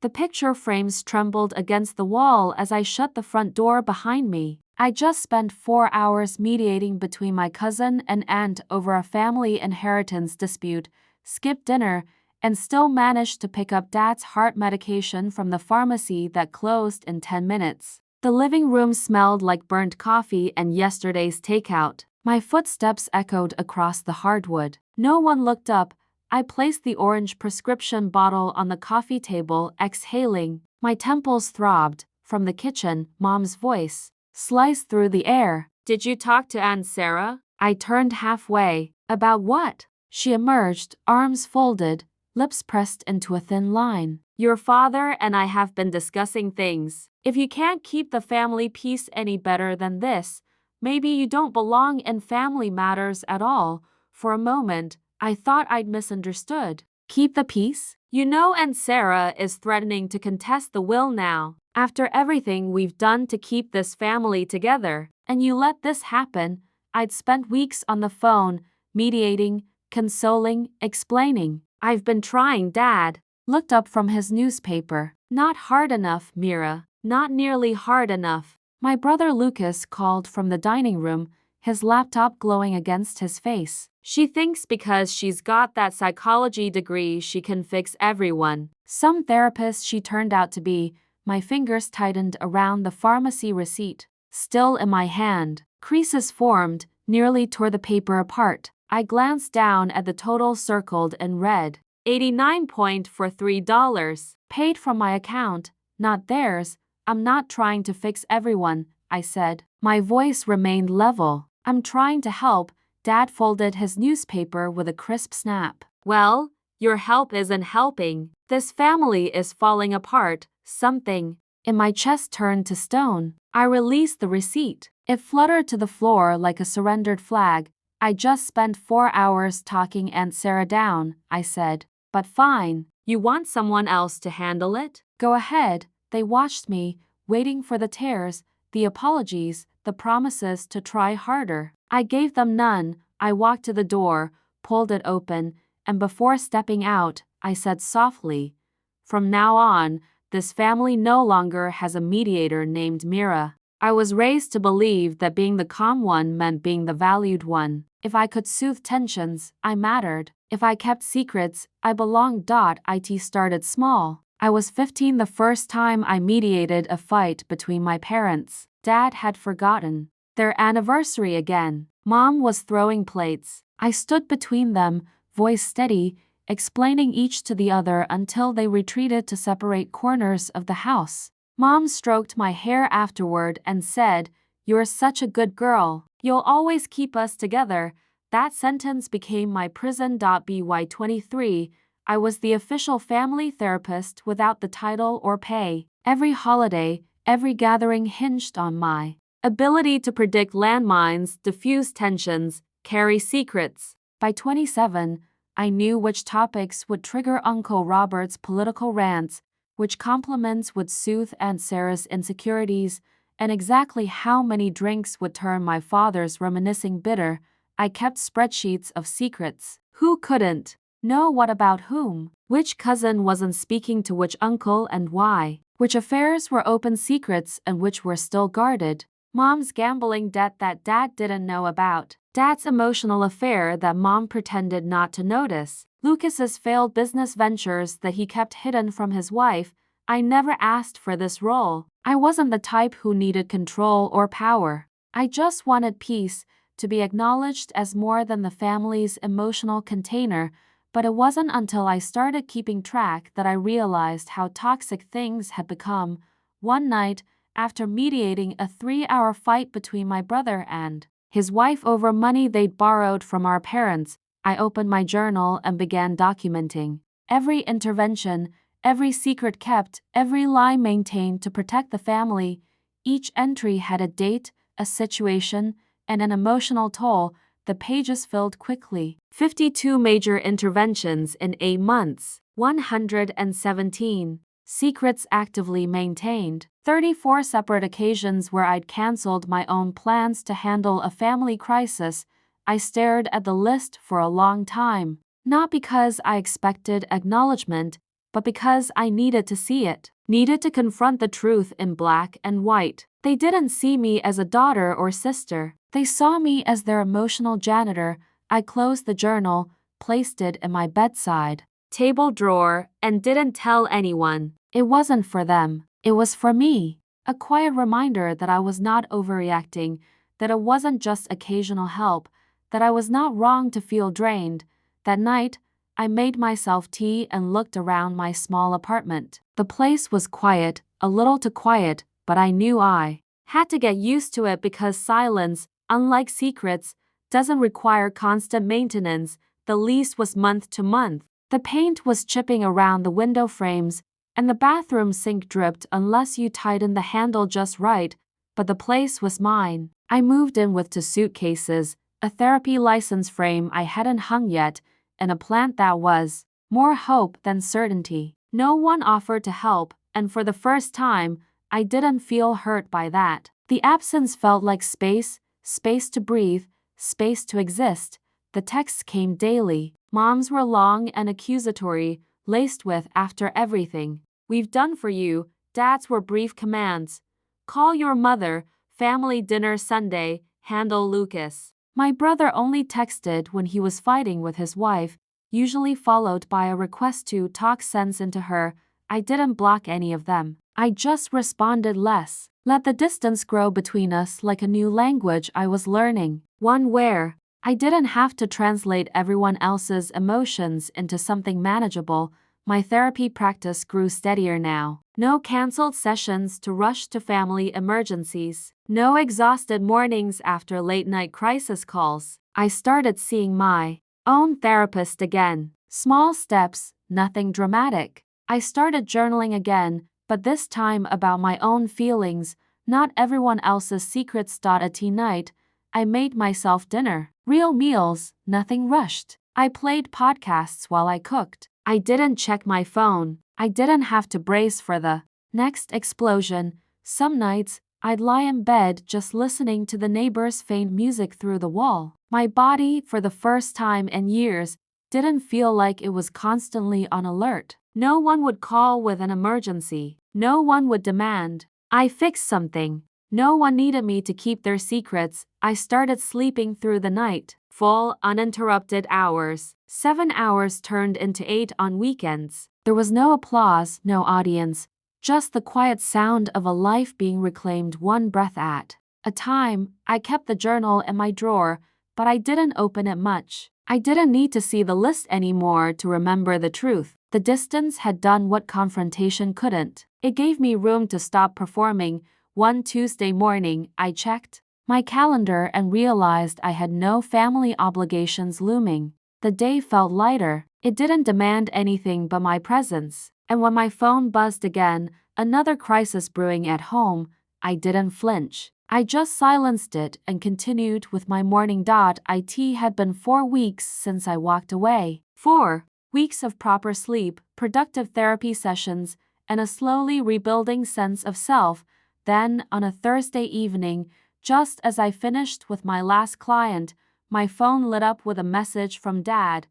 The picture frames trembled against the wall as I shut the front door behind me. I just spent 4 hours mediating between my cousin and aunt over a family inheritance dispute, skipped dinner, and still managed to pick up Dad's heart medication from the pharmacy that closed in 10 minutes. The living room smelled like burnt coffee and yesterday's takeout. My footsteps echoed across the hardwood. No one looked up. I placed the orange prescription bottle on the coffee table, exhaling. My temples throbbed. From the kitchen, Mom's voice sliced through the air. "Did you talk to Aunt Sarah?" I turned halfway. "About what?" She emerged, arms folded, lips pressed into a thin line. "Your father and I have been discussing things. If you can't keep the family peace any better than this, maybe you don't belong in family matters at all." For a moment, I thought I'd misunderstood. "Keep the peace?" "You know Aunt Sarah is threatening to contest the will now. After everything we've done to keep this family together, and you let this happen." I'd spent weeks on the phone, mediating, consoling, explaining. "I've been trying." Dad looked up from his newspaper. "Not hard enough, Mira. Not nearly hard enough." My brother Lucas called from the dining room, his laptop glowing against his face. "She thinks because she's got that psychology degree she can fix everyone. Some therapist she turned out to be." My fingers tightened around the pharmacy receipt, still in my hand. Creases formed, nearly tore the paper apart. I glanced down at the total circled in red. 89 for $3. Paid from my account, not theirs. "I'm not trying to fix everyone," I said. My voice remained level. "I'm trying to help." Dad folded his newspaper with a crisp snap. "Well, your help isn't helping. This family is falling apart." Something in my chest turned to stone. I released the receipt. It fluttered to the floor like a surrendered flag. "I just spent 4 hours talking Aunt Sarah down," I said. "But fine. You want someone else to handle it? Go ahead." They watched me, waiting for the tears, the apologies, the promises to try harder. I gave them none. I walked to the door, pulled it open, and before stepping out, I said softly, "From now on, this family no longer has a mediator named Mira." I was raised to believe that being the calm one meant being the valued one. If I could soothe tensions, I mattered. If I kept secrets, I belonged. It started small. I was 15 the first time I mediated a fight between my parents. Dad had forgotten their anniversary again. Mom was throwing plates. I stood between them, voice steady, explaining each to the other until they retreated to separate corners of the house. Mom stroked my hair afterward and said, "You're such a good girl. You'll always keep us together." That sentence became my prison. By 23, I was the official family therapist without the title or pay. Every holiday, every gathering hinged on my ability to predict landmines, diffuse tensions, carry secrets. By 27, I knew which topics would trigger Uncle Robert's political rants, which compliments would soothe Aunt Sarah's insecurities, and exactly how many drinks would turn my father's reminiscing bitter. I kept spreadsheets of secrets. Who couldn't know what about whom? Which cousin wasn't speaking to which uncle and why? Which affairs were open secrets and which were still guarded? Mom's gambling debt that Dad didn't know about. Dad's emotional affair that Mom pretended not to notice. Lucas's failed business ventures that he kept hidden from his wife. I never asked for this role. I wasn't the type who needed control or power. I just wanted peace, to be acknowledged as more than the family's emotional container. But it wasn't until I started keeping track that I realized how toxic things had become. One night, after mediating a 3-hour fight between my brother and his wife over money they'd borrowed from our parents, I opened my journal and began documenting every intervention, every secret kept, every lie maintained to protect the family. Each entry had a date, a situation, and an emotional toll. The pages filled quickly. 52 major interventions in 8 months. 117 secrets actively maintained. 34 separate occasions where I'd canceled my own plans to handle a family crisis. I stared at the list for a long time. Not because I expected acknowledgement, but because I needed to see it, needed to confront the truth in black and white. They didn't see me as a daughter or sister. They saw me as their emotional janitor. I closed the journal, placed it in my bedside table drawer, and didn't tell anyone. It wasn't for them. It was for me. A quiet reminder that I was not overreacting, that it wasn't just occasional help, that I was not wrong to feel drained. That night, I made myself tea and looked around my small apartment. The place was quiet, a little too quiet, but I knew I had to get used to it because silence, unlike secrets, doesn't require constant maintenance. The lease was month to month. The paint was chipping around the window frames, and the bathroom sink dripped unless you tightened the handle just right, but the place was mine. I moved in with 2 suitcases, a therapy license frame I hadn't hung yet, and a plant that was more hope than certainty. No one offered to help, and for the first time, I didn't feel hurt by that. The absence felt like space, space to breathe, space to exist. The texts came daily. Moms were long and accusatory, laced with "after everything we've done for you." Dads were brief commands. Call your mother, family dinner Sunday, handle Lucas. My brother only texted when he was fighting with his wife, usually followed by a request to talk sense into her. I didn't block any of them. I just responded less. Let the distance grow between us like a new language I was learning. One where I didn't have to translate everyone else's emotions into something manageable. My therapy practice grew steadier now. No canceled sessions to rush to family emergencies. No exhausted mornings after late-night crisis calls. I started seeing my own therapist again. Small steps, nothing dramatic. I started journaling again, but this time about my own feelings, not everyone else's secrets. At tea night, I made myself dinner. Real meals, nothing rushed. I played podcasts while I cooked. I didn't check my phone. I didn't have to brace for the next explosion. Some nights, I'd lie in bed just listening to the neighbors' faint music through the wall. My body, for the first time in years, didn't feel like it was constantly on alert. No one would call with an emergency. No one would demand I fix something. No one needed me to keep their secrets. I started sleeping through the night. Full, uninterrupted hours. 7 hours turned into 8 on weekends. There was no applause, no audience, just the quiet sound of a life being reclaimed one breath at a time. I kept the journal in my drawer, but I didn't open it much. I didn't need to see the list anymore to remember the truth. The distance had done what confrontation couldn't. It gave me room to stop performing. One Tuesday morning, I checked my calendar and realized I had no family obligations looming. The day felt lighter. It didn't demand anything but my presence. And when my phone buzzed again, another crisis brewing at home, I didn't flinch. I just silenced it and continued with my morning. It had been 4 weeks since I walked away. 4 weeks of proper sleep, productive therapy sessions, and a slowly rebuilding sense of self. Then, on a Thursday evening, just as I finished with my last client, my phone lit up with a message from Dad.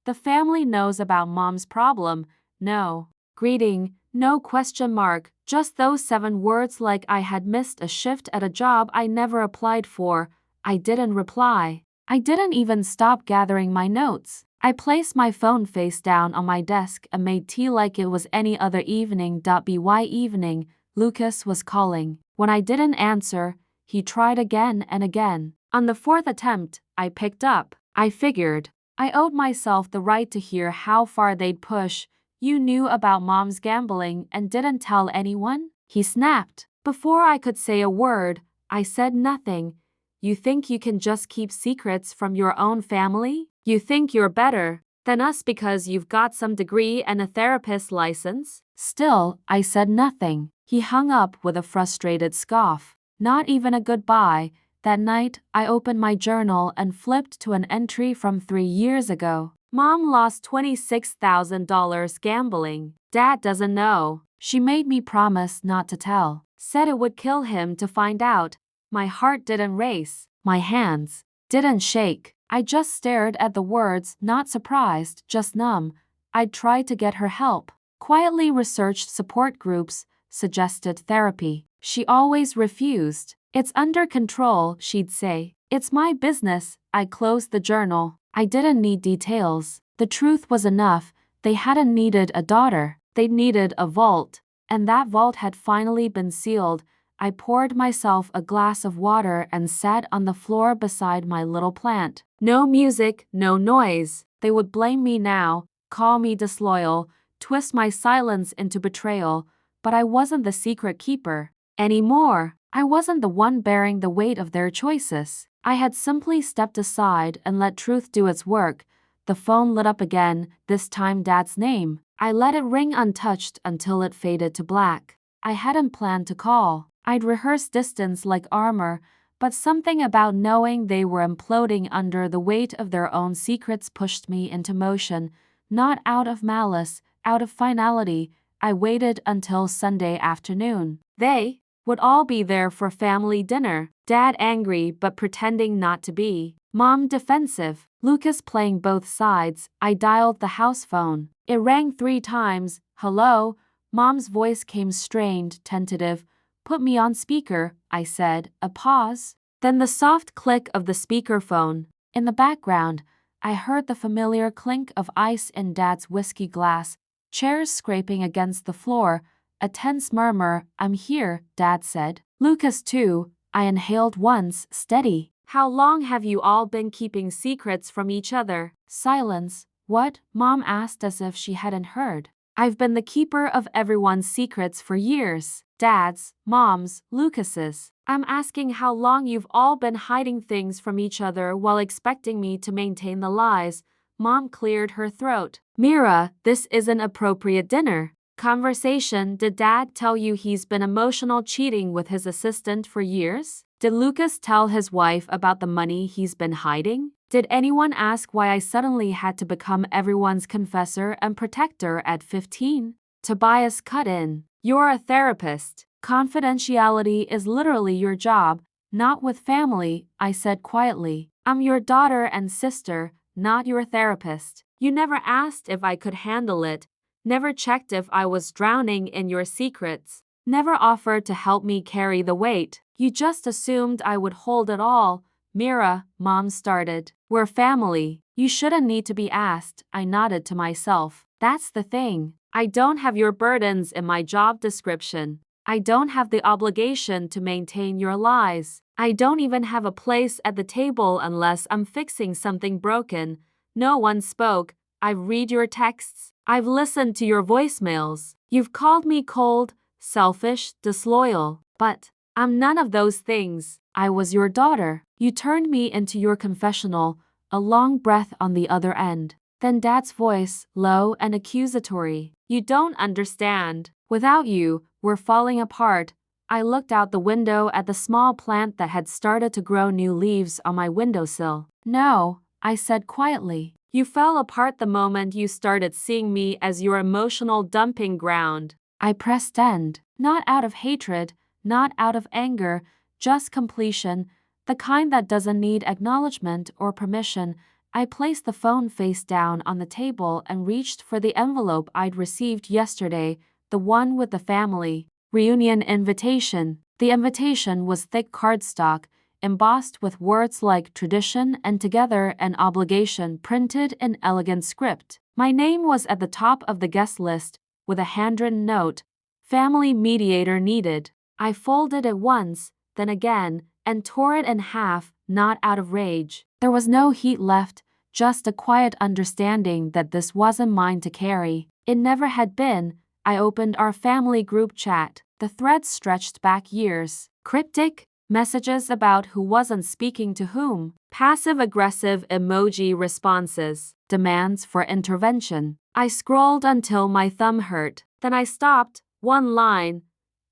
The family knows about Mom's problem. No greeting, no question mark, just those 7 words like I had missed a shift at a job I never applied for. I didn't reply. I didn't even stop gathering my notes. I placed my phone face down on my desk and made tea like it was any other evening. By evening, Lucas was calling. When I didn't answer, he tried again and again. On the 4th attempt, I picked up. I figured I owed myself the right to hear how far they'd push. You knew about Mom's gambling and didn't tell anyone? He snapped. Before I could say a word, I said nothing. You think you can just keep secrets from your own family? You think you're better than us because you've got some degree and a therapist license? Still, I said nothing. He hung up with a frustrated scoff. Not even a goodbye. That night, I opened my journal and flipped to an entry from 3 years ago. Mom lost $26,000 gambling. Dad doesn't know. She made me promise not to tell. Said it would kill him to find out. My heart didn't race. My hands didn't shake. I just stared at the words, not surprised, just numb. I'd tried to get her help. quietly researched support groups, suggested therapy. She always refused. It's under control, she'd say. It's my business. I closed the journal. I didn't need details. The truth was enough. They hadn't needed a daughter. They needed a vault. And that vault had finally been sealed. I poured myself a glass of water and sat on the floor beside my little plant. No music, no noise. They would blame me now, call me disloyal, twist my silence into betrayal, but I wasn't the secret keeper anymore. I wasn't the one bearing the weight of their choices. I had simply stepped aside and let truth do its work. The phone lit up again, this time Dad's name. I let it ring untouched until it faded to black. I hadn't planned to call. I'd rehearsed distance like armor, but something about knowing they were imploding under the weight of their own secrets pushed me into motion. Not out of malice, out of finality. I waited until Sunday afternoon. They would all be there for family dinner. Dad angry but pretending not to be. Mom defensive. Lucas playing both sides. I dialed the house phone. It rang 3 times. Hello? Mom's voice came strained, tentative. Put me on speaker, I said. A pause. Then the soft click of the speakerphone. In the background, I heard the familiar clink of ice in Dad's whiskey glass, chairs scraping against the floor, a tense murmur. I'm here, Dad said. Lucas too. I inhaled once, steady. How long have you all been keeping secrets from each other? Silence. What? Mom asked as if she hadn't heard. I've been the keeper of everyone's secrets for years. Dad's, Mom's, Lucas's. I'm asking how long you've all been hiding things from each other while expecting me to maintain the lies. Mom cleared her throat. Mira, this isn't appropriate dinner conversation. Did Dad tell you he's been emotional cheating with his assistant for years? Did Lucas tell his wife about the money he's been hiding? Did anyone ask why I suddenly had to become everyone's confessor and protector at 15? Tobias cut in. You're a therapist. Confidentiality is literally your job, not with family, I said quietly. I'm your daughter and sister, not your therapist. You never asked if I could handle it, never checked if I was drowning in your secrets, never offered to help me carry the weight. You just assumed I would hold it all. Mira, Mom started. We're family. You shouldn't need to be asked. I nodded to myself. That's the thing. I don't have your burdens in my job description. I don't have the obligation to maintain your lies. I don't even have a place at the table unless I'm fixing something broken. No one spoke. I've read your texts. I've listened to your voicemails. You've called me cold, selfish, disloyal. But I'm none of those things. I was your daughter. You turned me into your confessional, a long breath on the other end. Then Dad's voice, low and accusatory. You don't understand. Without you, we're falling apart. I looked out the window at the small plant that had started to grow new leaves on my windowsill. No, I said quietly. You fell apart the moment you started seeing me as your emotional dumping ground. I pressed end, not out of hatred, not out of anger, just completion, the kind that doesn't need acknowledgement or permission. I placed the phone face down on the table and reached for the envelope I'd received yesterday, the one with the family reunion invitation. The invitation was thick cardstock, embossed with words like tradition and together and obligation printed in elegant script. My name was at the top of the guest list, with a handwritten note, family mediator needed. I folded it once, then again, and tore it in half, not out of rage. There was no heat left, just a quiet understanding that this wasn't mine to carry. It never had been. I opened our family group chat. The threads stretched back years. Cryptic messages about who wasn't speaking to whom. Passive-aggressive emoji responses. Demands for intervention. I scrolled until my thumb hurt. Then I stopped. One line.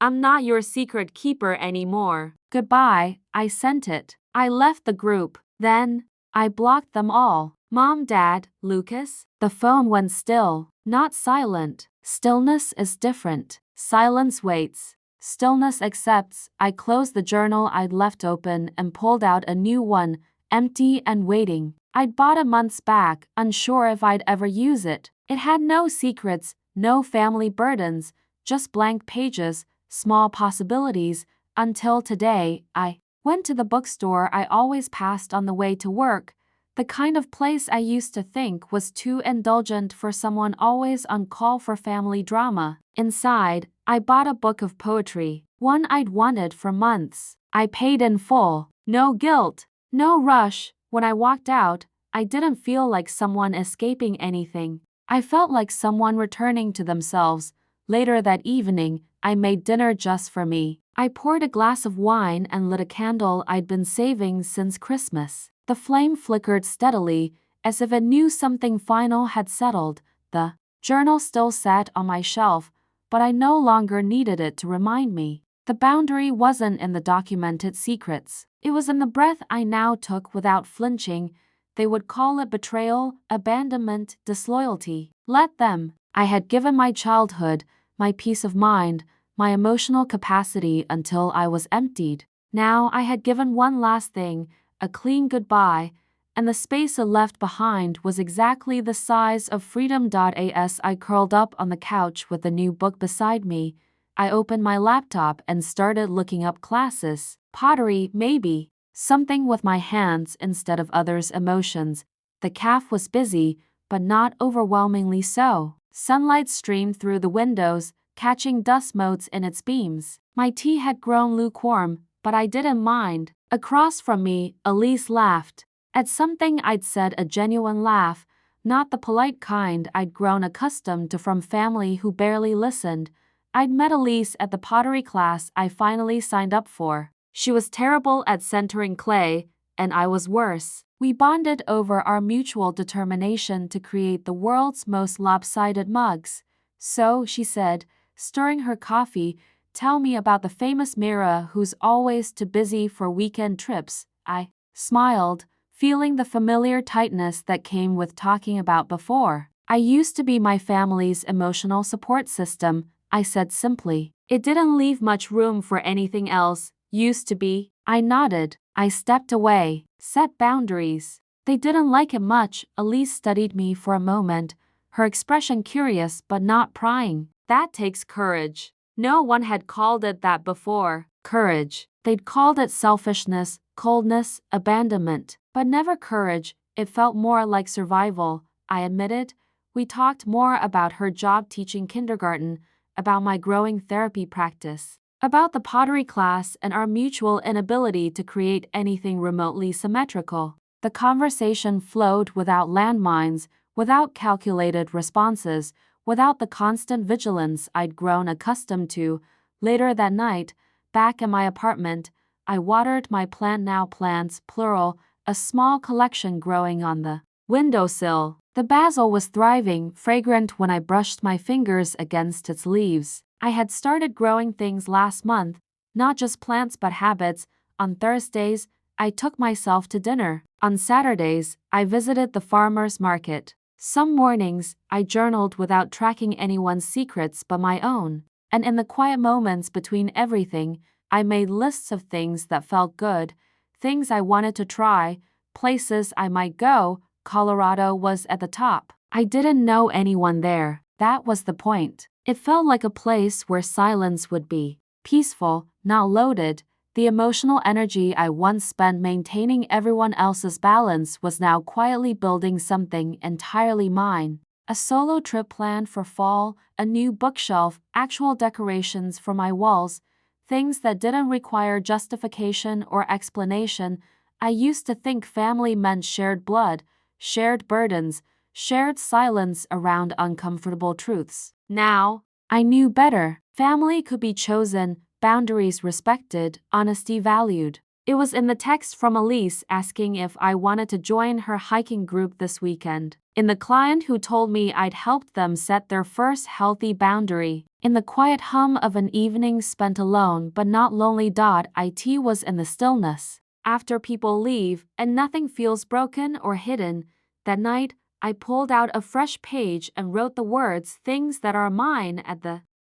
I'm not your secret keeper anymore. Goodbye. I sent it. I left the group. Then I blocked them all. Mom, Dad, Lucas. The phone went still. Not silent. Stillness is different. Silence waits. Stillness accepts. I closed the journal I'd left open and pulled out a new one, empty and waiting. I'd bought it months back, unsure if I'd ever use it. It had no secrets, no family burdens, just blank pages, small possibilities. Until today, I went to the bookstore I always passed on the way to work, the kind of place I used to think was too indulgent for someone always on call for family drama. Inside, I bought a book of poetry, one I'd wanted for months. I paid in full, no guilt, no rush. When I walked out, I didn't feel like someone escaping anything. I felt like someone returning to themselves. Later that evening, I made dinner just for me. I poured a glass of wine and lit a candle I'd been saving since Christmas. The flame flickered steadily, as if it knew something final had settled. The journal still sat on my shelf, but I no longer needed it to remind me. The boundary wasn't in the documented secrets. It was in the breath I now took without flinching. They would call it betrayal, abandonment, disloyalty. Let them. I had given my childhood, my peace of mind, my emotional capacity until I was emptied. Now I had given one last thing, a clean goodbye, and the space it left behind was exactly the size of freedom. As I curled up on the couch with the new book beside me, I opened my laptop and started looking up classes. Pottery, maybe. Something with my hands instead of others' emotions. The calf was busy, but not overwhelmingly so. Sunlight streamed through the windows, catching dust motes in its beams. My tea had grown lukewarm, but I didn't mind. Across from me, Elise laughed. At something I'd said, a genuine laugh, not the polite kind I'd grown accustomed to from family who barely listened. I'd met Elise at the pottery class I finally signed up for. She was terrible at centering clay, and I was worse. We bonded over our mutual determination to create the world's most lopsided mugs. So, she said, stirring her coffee, tell me about the famous Mira who's always too busy for weekend trips. I smiled, feeling the familiar tightness that came with talking about before. I used to be my family's emotional support system, I said simply. It didn't leave much room for anything else. Used to be. I nodded. I stepped away, set boundaries. They didn't like it much. Elise studied me for a moment, her expression curious but not prying. That takes courage. No one had called it that before. Courage. They'd called it selfishness, coldness, abandonment, but never courage. It felt more like survival, I admitted. We talked more about her job teaching kindergarten, about my growing therapy practice, about the pottery class and our mutual inability to create anything remotely symmetrical. The conversation flowed without landmines, without calculated responses, without the constant vigilance I'd grown accustomed to. Later that night, back in my apartment, I watered my plant, now plants, plural, a small collection growing on the windowsill. The basil was thriving, fragrant when I brushed my fingers against its leaves. I had started growing things last month, not just plants but habits. On Thursdays, I took myself to dinner. On Saturdays, I visited the farmer's market. Some mornings, I journaled without tracking anyone's secrets but my own. And in the quiet moments between everything, I made lists of things that felt good, things I wanted to try, places I might go. Colorado was at the top. I didn't know anyone there. That was the point. It felt like a place where silence would be peaceful, not loaded. The emotional energy I once spent maintaining everyone else's balance was now quietly building something entirely mine. A solo trip planned for fall, a new bookshelf, actual decorations for my walls, things that didn't require justification or explanation. I used to think family meant shared blood, shared burdens, shared silence around uncomfortable truths. Now, I knew better. Family could be chosen, boundaries respected, honesty valued. It was in the text from Elise asking if I wanted to join her hiking group this weekend. In the client who told me I'd helped them set their first healthy boundary. In the quiet hum of an evening spent alone but not lonely. It was in the stillness. After people leave and nothing feels broken or hidden, that night I pulled out a fresh page and wrote the words "things that are mine" at the